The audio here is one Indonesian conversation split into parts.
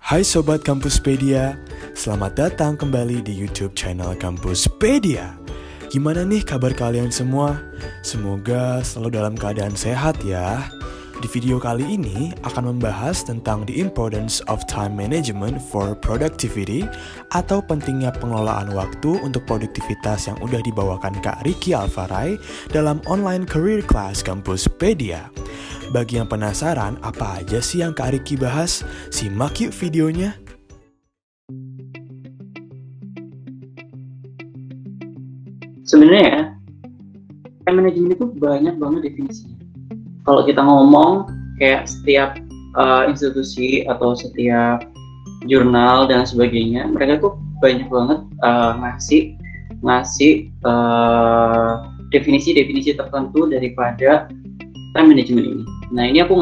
Hai Sobat Kampuspedia, selamat datang kembali di YouTube channel Kampuspedia. Gimana nih kabar kalian semua? Semoga selalu dalam keadaan sehat ya. Di video kali ini akan membahas tentang the importance of time management for productivity atau pentingnya pengelolaan waktu untuk produktivitas yang udah dibawakan Kak Ricky Alvaray dalam online career class Kampuspedia. Bagi yang penasaran apa aja sih yang Kak Ricky bahas, simak yuk videonya. Sebenarnya time management itu banyak banget definisinya. Kalau kita ngomong kayak setiap institusi atau setiap jurnal dan sebagainya, mereka tuh banyak banget ngasih definisi-definisi tertentu daripada time management ini. Nah, ini aku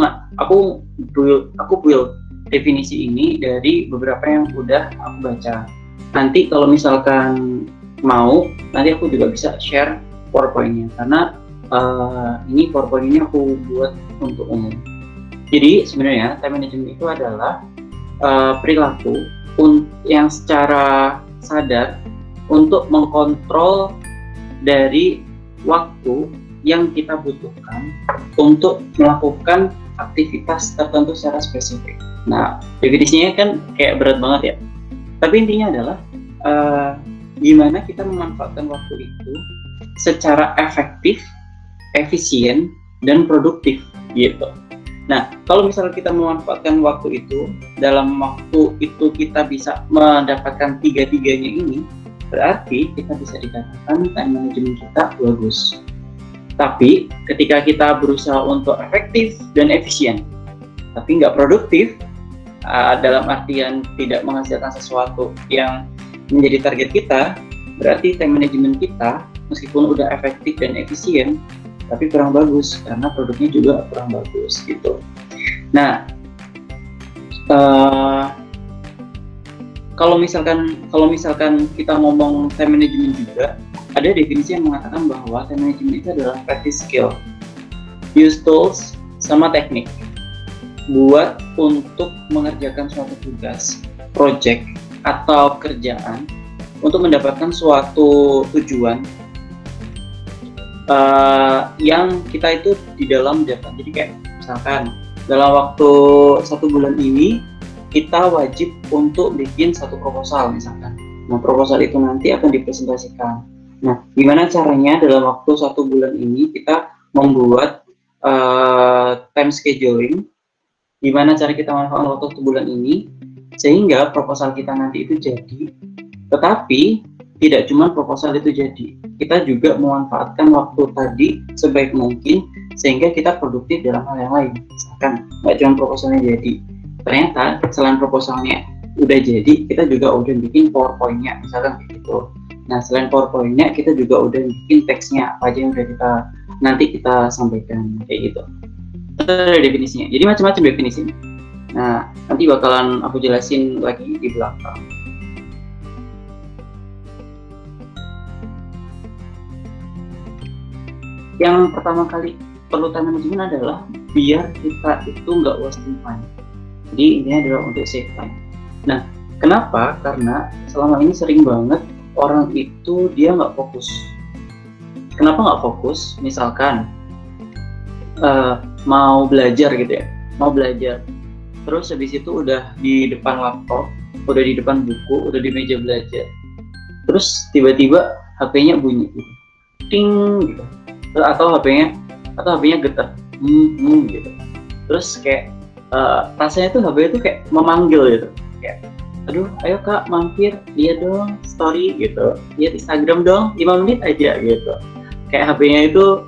build definisi ini dari beberapa yang udah aku baca. Nanti kalau misalkan mau, nanti aku juga bisa share PowerPoint-nya karena ini PowerPoint ini aku buat untuk umum. Jadi sebenarnya time management itu adalah perilaku yang secara sadar untuk mengkontrol dari waktu yang kita butuhkan untuk melakukan aktivitas tertentu secara spesifik. Nah, definisinya kan kayak berat banget ya. Tapi intinya adalah gimana kita memanfaatkan waktu itu secara efektif, efisien, dan produktif gitu. Nah, kalau misalnya kita memanfaatkan waktu itu, dalam waktu itu kita bisa mendapatkan tiga-tiganya ini, berarti kita bisa dikatakan time management kita bagus. Tapi ketika kita berusaha untuk efektif dan efisien, tapi nggak produktif, dalam artian tidak menghasilkan sesuatu yang menjadi target kita, berarti time management kita meskipun udah efektif dan efisien, tapi kurang bagus karena produknya juga kurang bagus gitu. Nah, kalau misalkan kita ngomong time management juga, ada definisi yang mengatakan bahwa time management itu adalah practice skill, use tools, sama teknik buat untuk mengerjakan suatu tugas, project, atau kerjaan untuk mendapatkan suatu tujuan yang kita itu di dalam data. Jadi kayak misalkan dalam waktu 1 bulan ini kita wajib untuk bikin satu proposal misalkan. Nah, proposal itu nanti akan dipresentasikan. Nah, gimana caranya dalam waktu 1 bulan ini kita membuat time scheduling, gimana cara kita memanfaatkan waktu 1 bulan ini sehingga proposal kita nanti itu jadi. Tetapi tidak cuma proposal itu jadi, kita juga memanfaatkan waktu tadi sebaik mungkin sehingga kita produktif dalam hal yang lain. Misalkan nggak cuma proposalnya jadi, ternyata selain proposalnya udah jadi, kita juga udah bikin PowerPoint-nya misalkan gitu. Nah, selain PowerPoint-nya kita juga udah bikin teksnya apa aja yang udah nanti kita sampaikan kayak gitu. Itu ada definisinya. Jadi macam-macam definisinya. Nah, nanti bakalan aku jelasin lagi di belakang. Yang pertama kali perlu time management adalah biar kita itu nggak wasting time. Jadi ini adalah untuk save time. Nah, kenapa? Karena selama ini sering banget orang itu dia nggak fokus. Kenapa nggak fokus? Misalkan mau belajar gitu ya, mau belajar. Terus habis itu udah di depan laptop, udah di depan buku, udah di meja belajar. Terus tiba-tiba HP-nya bunyi gitu. Ting gitu. Atau HP-nya getar. Gitu. Terus kayak rasanya tuh HP itu kayak memanggil gitu. Kayak, aduh, ayo Kak, mampir, lihat dong story gitu. Lihat Instagram dong, 5 menit aja gitu. Kayak HP-nya itu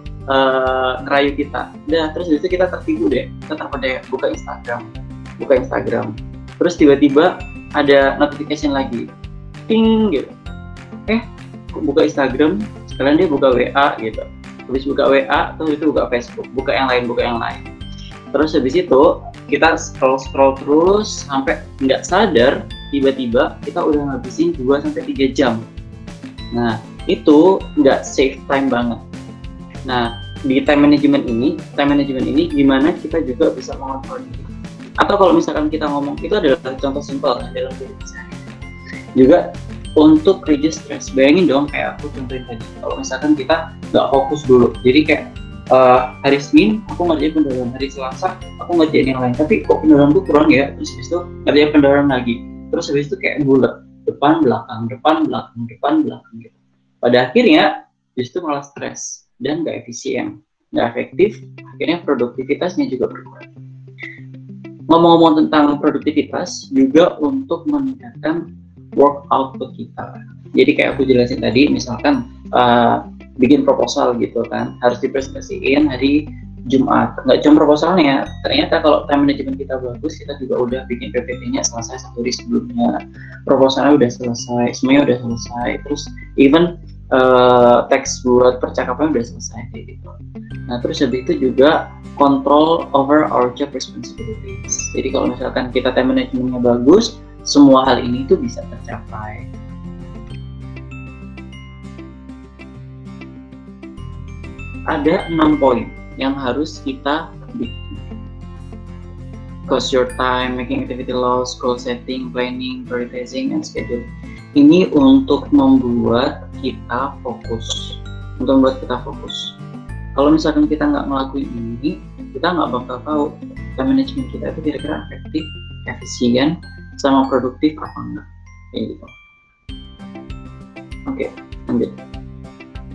ngerayu kita. Udah, terus dari itu kita tertipu deh. Kita terpedaya buka Instagram. Terus tiba-tiba ada notification lagi. Ting gitu. Buka Instagram, sekalian dia buka WA gitu. Habis buka WA, terus itu buka Facebook, buka yang lain. Terus habis itu kita scroll terus sampai nggak sadar, tiba-tiba kita udah ngabisin 2-3 jam. Nah, itu nggak save time banget. Nah, di time management ini gimana kita juga bisa mengontrol diri. Atau kalau misalkan kita ngomong, itu adalah contoh simpel kan dalam kehidupan sehari. Juga untuk reduce stress, bayangin dong kayak aku contohin tadi, kalau misalkan kita nggak fokus dulu, jadi kayak hari Senin aku ngerjain pendahuluan, hari Selasa aku ngerjain yang lain, tapi kok pendahuluanku kurang ya, terus habis itu ngerjain pendahuluan lagi, terus habis itu kayak bulat, depan belakang gitu. Pada akhirnya justru malah stres dan nggak efisien, nggak efektif, akhirnya produktivitasnya juga berkurang. Ngomong-ngomong tentang produktivitas, juga untuk meningkatkan work output kita. Jadi kayak aku jelasin tadi, misalkan bikin proposal gitu kan, harus dipresentasiin hari Jumat. Nggak cuma proposalnya, ternyata kalau time management kita bagus, kita juga udah bikin PPT-nya selesai 1 hari sebelumnya, proposalnya udah selesai, semuanya udah selesai, terus even teks buat percakapan udah selesai kayak gitu. Nah terus habis itu juga control over our job responsibilities. Jadi kalau misalkan kita time managementnya bagus, semua hal ini tuh bisa tercapai. Ada 6 poin yang harus kita bikin. Cost your time, making activity loss, goal setting, planning, prioritizing, and schedule. Ini untuk membuat kita fokus. Kalau misalkan kita nggak ngelakuin ini, kita nggak bakal tahu time management kita itu kira-kira efektif, efisien, sama produktif apa enggak, kayak gitu. Oke, lanjut.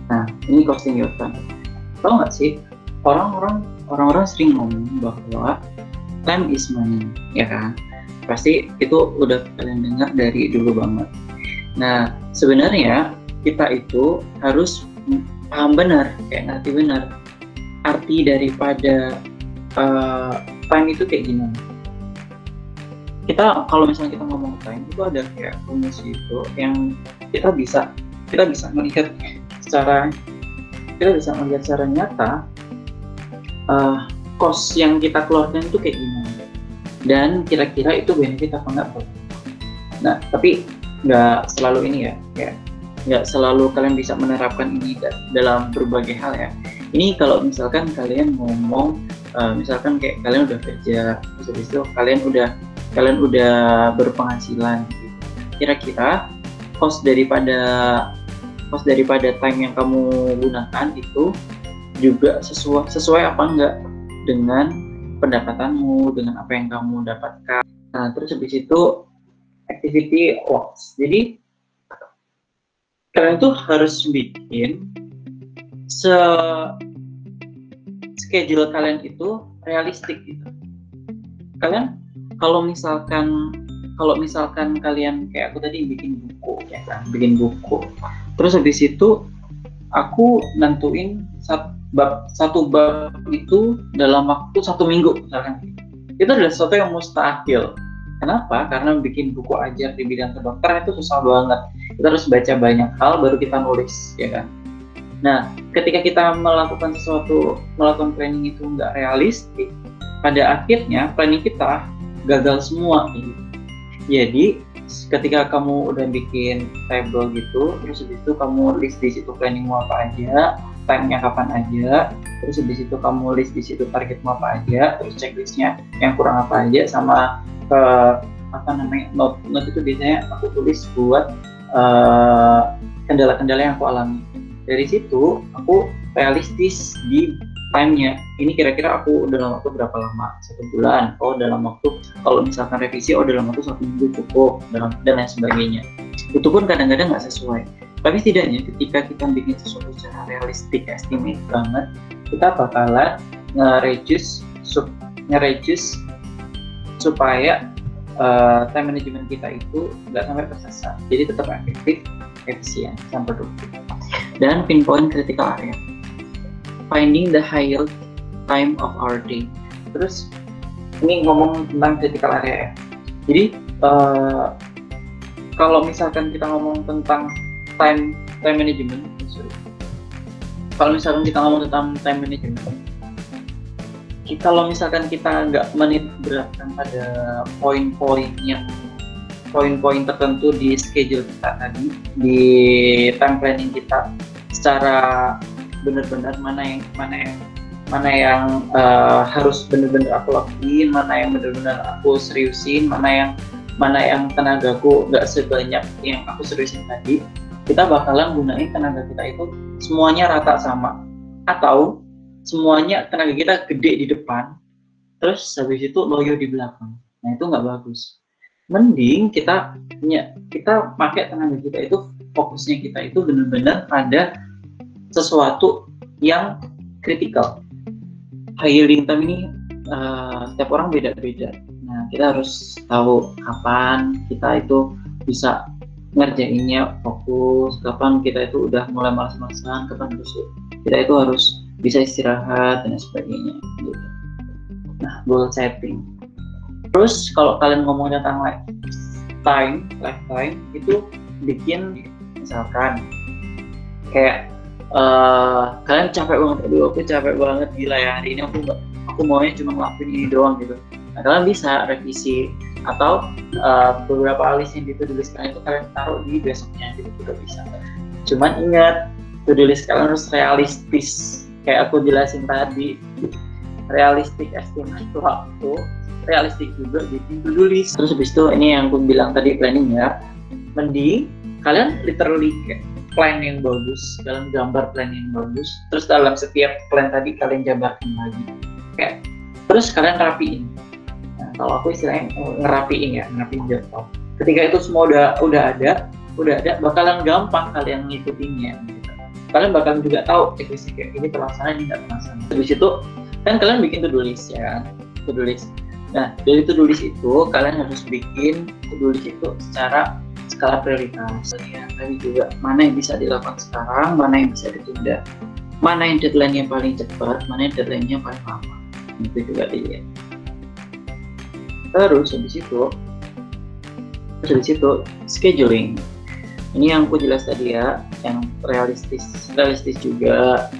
Nah, ini costing your time. Tahu nggak sih, orang-orang sering ngomong bahwa time is money, ya kan? Pasti itu udah kalian dengar dari dulu banget. Nah, sebenarnya kita itu harus paham benar, kayak ngerti benar arti daripada time itu kayak gimana. Kita kalau misalnya kita ngomong time, itu ada kayak rumus itu yang kita bisa melihat secara nyata cost yang kita keluarkan itu kayak gimana, dan kira-kira itu benefit apa enggak. Nah tapi nggak selalu ini ya, kayak nggak selalu kalian bisa menerapkan ini dalam berbagai hal ya. Ini kalau misalkan kalian ngomong misalkan kayak kalian udah kerja, terus habis itu kalian udah berpenghasilan gitu. Kira-kira cost daripada time yang kamu gunakan itu juga sesuai apa enggak dengan pendapatanmu, dengan apa yang kamu dapatkan. Nah, terus habis itu activity loss. Jadi kalian tuh harus bikin schedule kalian itu realistik gitu. Kalian kalau misalkan kalian kayak aku tadi bikin buku ya kan, terus habis itu aku nentuin satu bab itu dalam waktu 1 minggu misalkan. Itu adalah sesuatu yang mustahil. Kenapa? Karena bikin buku ajar di bidang kedokteran itu susah banget. Kita harus baca banyak hal baru kita nulis, ya kan? Nah, ketika kita melakukan planning itu nggak realistik, pada akhirnya planning kita gagal semua gitu. Jadi ketika kamu udah bikin table gitu, terus habis itu kamu list di situ planningmu apa aja, time-nya kapan aja, terus habis itu kamu list di situ targetmu apa aja, terus checklistnya yang kurang apa aja, sama note itu biasanya aku tulis buat kendala-kendala yang aku alami. Dari situ aku realistis di time-nya. Ini kira-kira aku dalam waktu berapa lama? 1 bulan. Oh, dalam waktu kalau misalkan revisi, dalam waktu 1 minggu cukup, dan lain sebagainya. Itu pun kadang-kadang nggak sesuai. Tapi setidaknya ketika kita bikin sesuatu secara realistik, estimate banget, kita bakalan nge-reduce supaya time management kita itu nggak sampai tersesat. Jadi tetap efektif, efisien, dan produktif. Dan pinpoint critical area. Finding the highest time of our day. Terus ini ngomong tentang critical area ya. Jadi kalau misalkan kita ngomong tentang time management, kalau misalkan kita ngomong tentang time management, kalau misalkan kita nggak menit beratkan pada poin-poin tertentu di schedule kita tadi, di time planning kita secara benar-benar mana yang mana yang harus benar-benar aku lakuin, mana yang benar-benar aku seriusin, mana yang tenagaku nggak sebanyak yang aku seriusin tadi. Kita bakalan gunain tenaga kita itu semuanya rata sama, atau semuanya tenaga kita gede di depan, terus habis itu loyo di belakang. Nah itu nggak bagus. Mending kita pakai tenaga kita itu, fokusnya kita itu benar-benar pada sesuatu yang kritikal. High yielding time ini setiap orang beda-beda. Nah kita harus tahu kapan kita itu bisa ngerjainnya fokus, kapan kita itu udah mulai malas-malasan, kapan kita itu harus bisa istirahat dan sebagainya gitu. Nah, goal setting. Terus kalau kalian ngomong tentang lifetime itu bikin, misalkan kayak kalian capek banget, aku capek banget, gila ya hari ini aku maunya cuma ngelakuin ini doang gitu. Nah, kalian bisa revisi atau beberapa list yang to-do list kalian itu kalian taruh di besoknya, gitu juga bisa. Cuman ingat, to-do list kalian harus realistis, kayak aku jelasin tadi, realistik estimate waktu, realistik juga bikin to-do list. Terus habis itu ini yang aku bilang tadi, planning ya, mending kalian literally plan yang bagus, kalian gambar plan yang bagus, terus dalam setiap plan tadi kalian jabarkan lagi, kayak terus kalian rapiin. Nah, kalau aku istilahnya ngerapiin jadwal. Ketika itu semua udah ada, bakalan gampang kalian ngikutinnya. Gitu. Kalian bakalan juga tahu checklistnya kayak ini terlaksana, ini nggak terlaksana. Habis itu kan kalian bikin to-do list ya kan, to-do list. Nah dari to-do list itu kalian harus bikin to-do list itu secara skala prioritas. Ya, tadi juga mana yang bisa dilakukan sekarang, mana yang bisa ditunda, mana yang deadline-nya paling cepat, mana yang deadline-nya paling lama. Itu juga dilihat. Terus habis itu scheduling. Ini yang aku jelas tadi ya, yang realistis juga,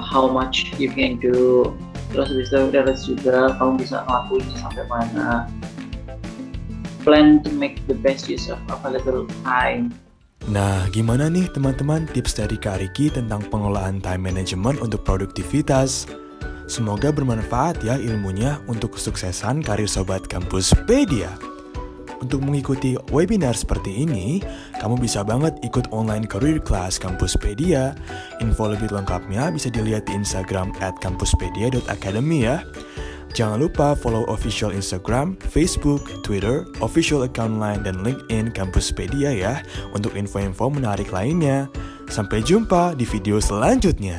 how much you can do. Terus habis itu realistis juga, kamu bisa ngelakuinnya sampai mana. Plan to make the best use of available time. Nah, gimana nih teman-teman tips dari Kak Riki tentang pengelolaan time management untuk produktivitas? Semoga bermanfaat ya ilmunya untuk kesuksesan karir Sobat Kampuspedia. Untuk mengikuti webinar seperti ini, kamu bisa banget ikut online career class Kampuspedia. Info lebih lengkapnya bisa dilihat di Instagram @kampuspedia.academy ya. Jangan lupa follow official Instagram, Facebook, Twitter, official account Line, dan LinkedIn Kampuspedia ya untuk info-info menarik lainnya. Sampai jumpa di video selanjutnya.